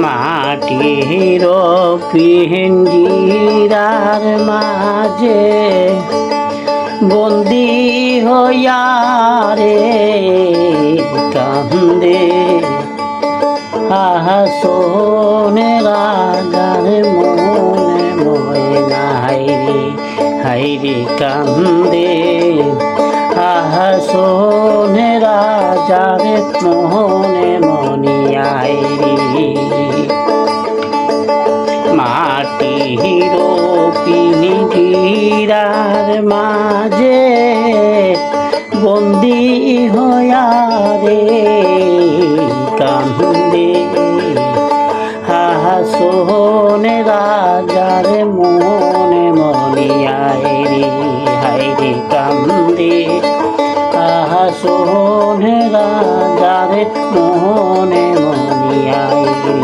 মাটির পিঞ্জিরার মাঝে বন্দি হইয়া রে কান্দে হাসনে রাজার মনে ময়না হাইরে কান্দে হাসনে রাজার মনে মনিয়াই মাটির পিঞ্জিরার মাঝে বন্দি হইয়া রে কান্দে হাসনে রাজার মনে মনিয়ায় রে হাইরে কান্দে হাসনে রাজার মনে মনিয়ায় রে।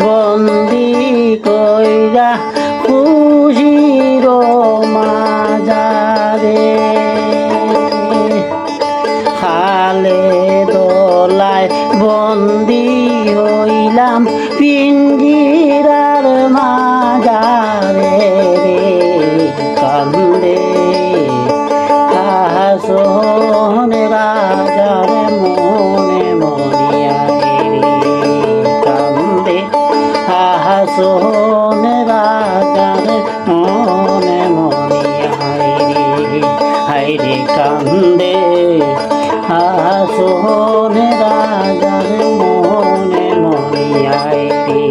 বন্দি কইরা খুশির মাজারে খালে দোলায় বন্দি হইলাম পিঞ্জিরার মাজারে রে কান্দে হাসনে রাজার মনে মনিয়ায় রে কান্দে হাসনে রাজার মনে মনিয়ায় রে হাইরে কান্দে হাসনে রাজার মনে মনিয়ায় রে।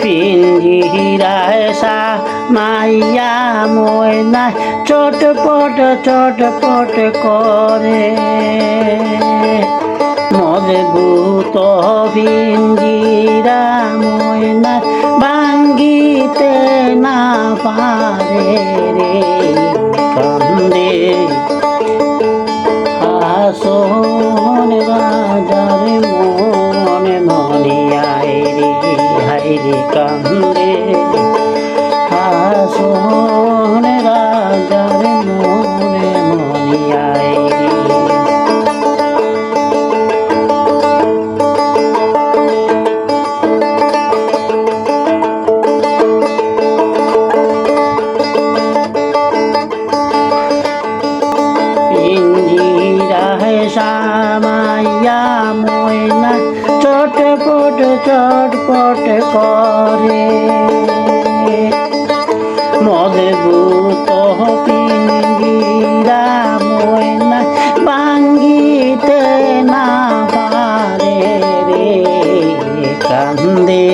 পিঞ্জিরায় মাইয়া ময়না চটপট চটপট করে মজবুত পিঞ্জিরা ময়না ভাঙ্গিতে না পারে রে কান্দে হাসনে রাজার মনে মনিয়ায় রে হাইরে কান্দে হাসনে রাজার মনে মনিয়ায় রে। পিঞ্জিরায় মাইয়া ময়না চটপট চটপট করে মজবুত পিঞ্জিরা ময়না ভাঙ্গিতে না পারে রে কান্দে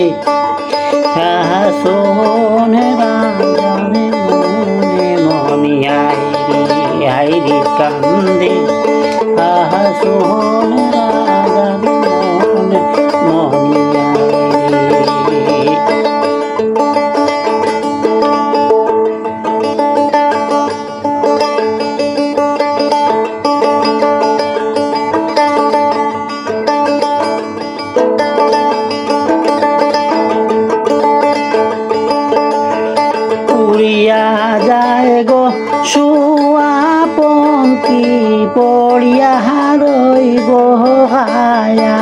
হাসনে রাজার মনে মনিয়ায় রে হাইরে কান্দে হাসনে রাজার মনে মনিয়ায় রে। উড়িয়া যায় গো শুয়া পঙ্কি পড়িয়া রইব হায়া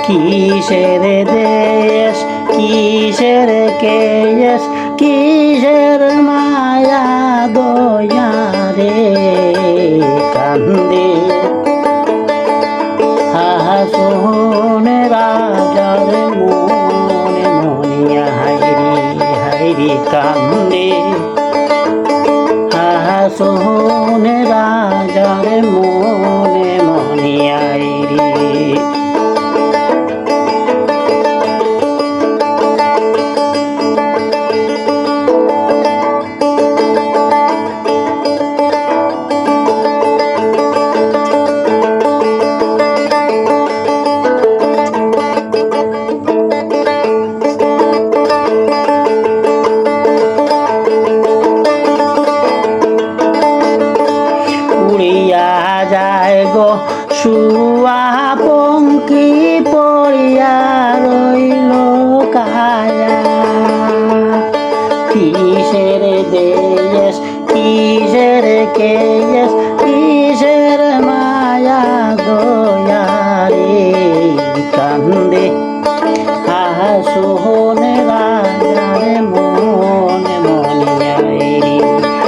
কিসের দেশ কিসের কেশ কিসের মায়া দয়া রে উড়িয়া যায় গো শুয়া পঙ্কি পড়িয়া রইল কায়া কিসের দেশ কিসের কেশ কিসের মায়া দয়ারে কান্দে হাসুন রাজারে মনে মনে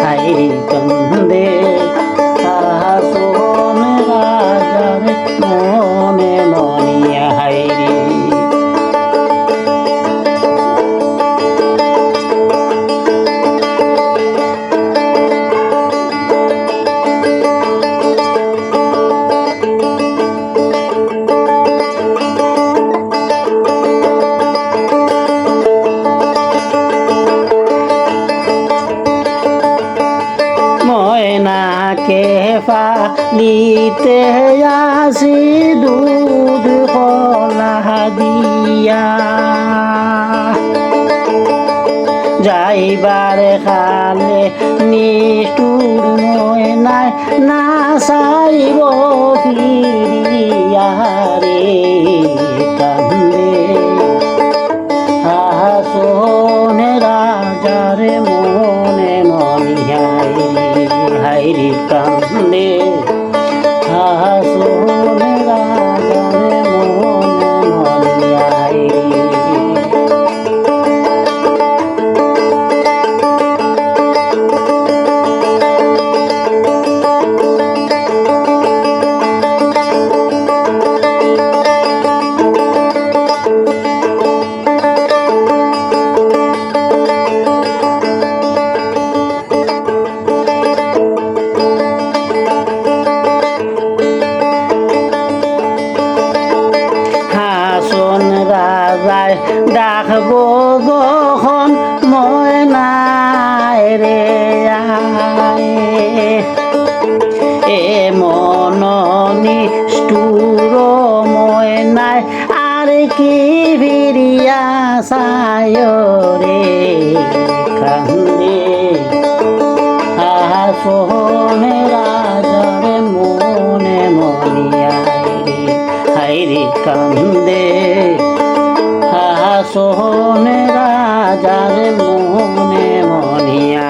আইরি কান্দে হাসুন রাজারে মনে মনে আইরি ময়নাকে ফালিতে আসি দুধ কলা দিয়া যাইবার খালে নিষ্ঠুর ময়নায় না চাইব ফিরিয়া রে কান্দে হাসনে রাজারে মনে মনে হাইরি কান্দে হাসনে রাজারে মনে মনে হাইরি রাজায় ডাকবো যখন ময়নায় রে এ মন নিষ্ঠুর ময়নায় আর কি ফিরিয়া সায় রে কান্দে হাসনে রাজারে মনে মনিয়া হাইরে কান্দে হাসনে রাজারে মনে মনিয়া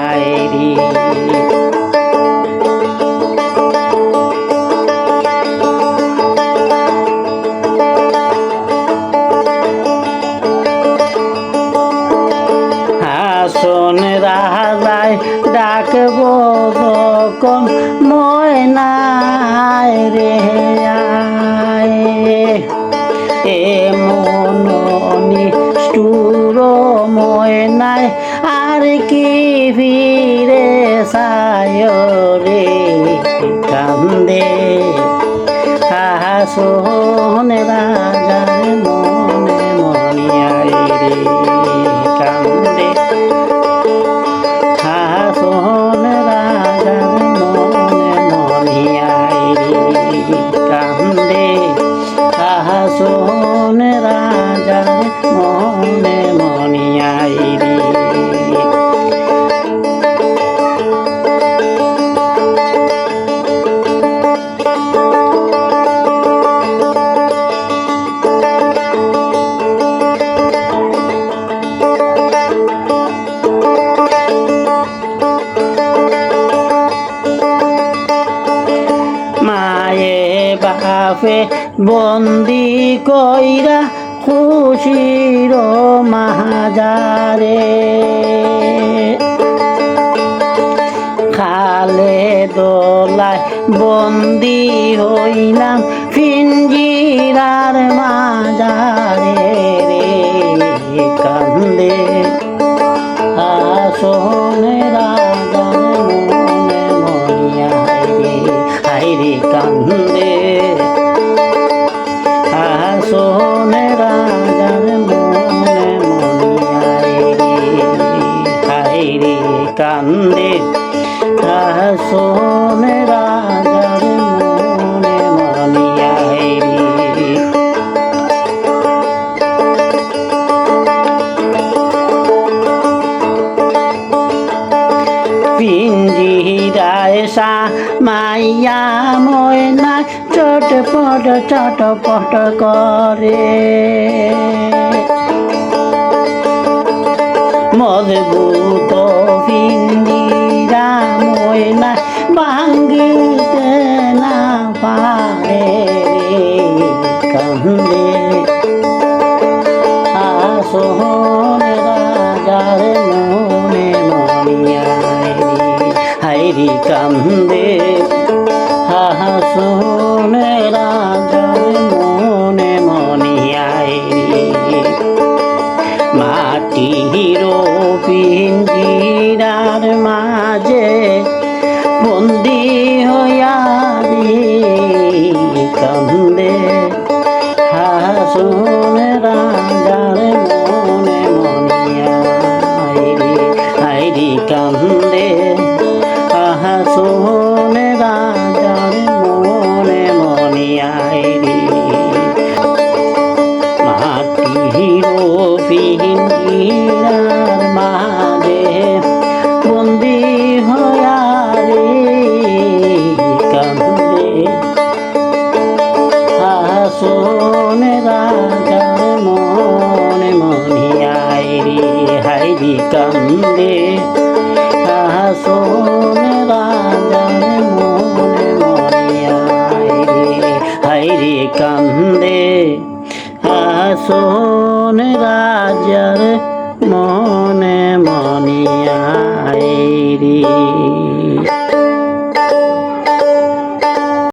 হাসন রাজায় ডাকবো যখন ময়নায় রে এ মন নিষ্ঠুর ময়নায় আর কি ফিরে সায় রে কান্দে হাসন রাজার মনে মনিয়ায় রে কান্দে হাসন রাজার মনে মনিয়ায় রে কান্দে হাসন রাজার মনে মনিয়ায় রে মায়ে বাপে বন্দি কইরা খুশির মাজারে খালে দোলায় বন্দি হইলাম পিঞ্জিরার মাজারে রে কান্দে হাসনে রাজার মনে মনিয়া হাইরে কান্দে হাসনে রাজার মনে মনিয়া হাইরে কান্দে হাসনে রাজার মনে মনিয়া পিঞ্জিরায় মাইয়া ময়না চটপট করে মজবুত পিঞ্জিরা ময়না ভাঙ্গিতে না পারে কান্দে আসনে রাজার মনে মনিয়ায় হাইরি কান্দে আসনে রাজার মনে মনিয়ায় মাটির পিঞ্জিরার মাঝে বন্দি হইয়া কান্দে হাসুন রাজার মনে মনিয়া হাইরি কান্দে হাসুন রাজার মনে মনিয়া মাটির পিঞ্জিরার মাঝে বন্দি হইয়া কান্দে আসনে রাজার মনে মনিয়ায় হাইরি কান্দে আসনে রাজার মনে মনিয়ায় হাইরি কান্দে আসনে রাজার মনে মনিয়ায়